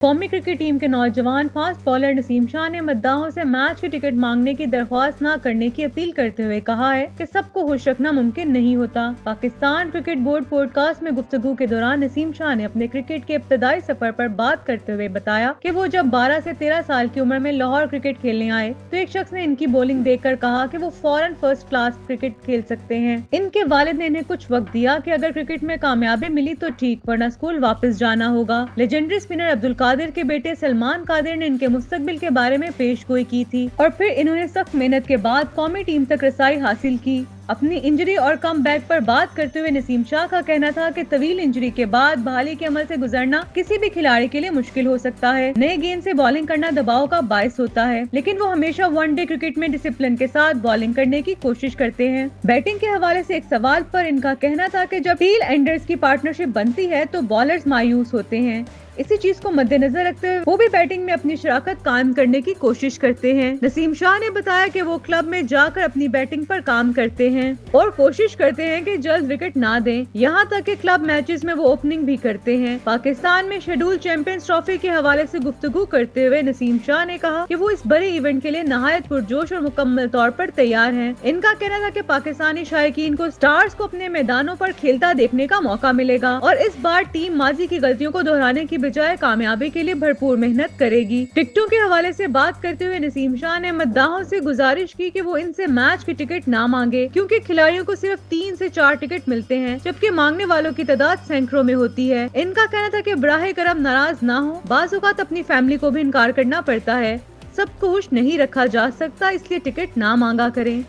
قومی cricket team کے نوجوان فاسٹ بالر نسیم شاہ نے مداحوں سے میچ کی ٹکٹ مانگنے کی درخواست نہ کرنے کی اپیل کرتے ہوئے کہا ہے کہ سب کو خوش رکھنا ممکن نہیں ہوتا۔ Pakistan cricket board podcast میں گفتگو کے دوران نسیم شاہ نے اپنے کرکٹ کے ابتدائی سفر پر بات کرتے ہوئے بتایا کہ وہ جب 12 سے 13 سال کی عمر میں لاہور کرکٹ کھیلنے آئے تو ایک شخص نے ان کی بولنگ دیکھ کر کہا کہ وہ فوراً فرسٹ کلاس کرکٹ کھیل سکتے ہیں۔ ان کے والد نے انہیں کچھ وقت دیا کہ اگر کرکٹ میں کامیابی ملی تو ٹھیک، ورنہ اسکول واپس جانا ہوگا۔ لیجنڈری اسپنر عبدالقادر کے بیٹے سلمان قادر نے ان کے مستقبل کے بارے میں پیش گوئی کی تھی اور پھر انہوں نے سخت محنت کے بعد قومی ٹیم تک رسائی حاصل کی۔ اپنی انجری اور کم بیک پر بات کرتے ہوئے نسیم شاہ کا کہنا تھا کہ طویل انجری کے بعد بحالی کے عمل سے گزرنا کسی بھی کھلاڑی کے لیے مشکل ہو سکتا ہے۔ نئے گیند سے بالنگ کرنا دباؤ کا باعث ہوتا ہے، لیکن وہ ہمیشہ ون ڈے کرکٹ میں ڈسپلن کے ساتھ بالنگ کرنے کی کوشش کرتے ہیں۔ بیٹنگ کے حوالے سے ایک سوال پر ان کا کہنا تھا کہ جب ٹیل اینڈرز کی پارٹنرشپ بنتی ہے تو بالرز مایوس ہوتے ہیں۔ اسی چیز کو مد نظر رکھتے ہوئے وہ بھی بیٹنگ میں اپنی شراکت قائم کرنے کی کوشش کرتے ہیں۔ نسیم شاہ نے بتایا کہ وہ کلب میں جا کر اپنی بیٹنگ پر کام کرتے ہیں اور کوشش کرتے ہیں کہ جلد وکٹ نہ دیں، یہاں تک کہ کلب میچز میں وہ اوپننگ بھی کرتے ہیں۔ پاکستان میں شیڈول چیمپئنز ٹرافی کے حوالے سے گفتگو کرتے ہوئے نسیم شاہ نے کہا کہ وہ اس بڑے ایونٹ کے لیے نہایت پرجوش اور مکمل طور پر تیار ہیں۔ ان کا کہنا تھا کہ پاکستانی شائقین کو سٹارز کو اپنے میدانوں پر کھیلتا دیکھنے کا موقع ملے گا اور اس بار ٹیم ماضی کی غلطیوں کو دہرانے کی بجائے کامیابی کے لیے بھرپور محنت کرے گی۔ ٹکٹوں کے حوالے سے بات کرتے ہوئے نسیم شاہ نے مداحوں سے گزارش کی کہ وہ ان سے میچ کی ٹکٹ نہ مانگے، کیونکہ کھلاڑیوں کو صرف 3 سے 4 ٹکٹ ملتے ہیں جبکہ مانگنے والوں کی تعداد سینکڑوں میں ہوتی ہے۔ ان کا کہنا تھا کہ براہ کرم ناراض نہ ہو، بعض اوقات اپنی فیملی کو بھی انکار کرنا پڑتا ہے، سب کو خوش نہیں رکھا جا سکتا، اس لیے ٹکٹ نہ مانگا کریں۔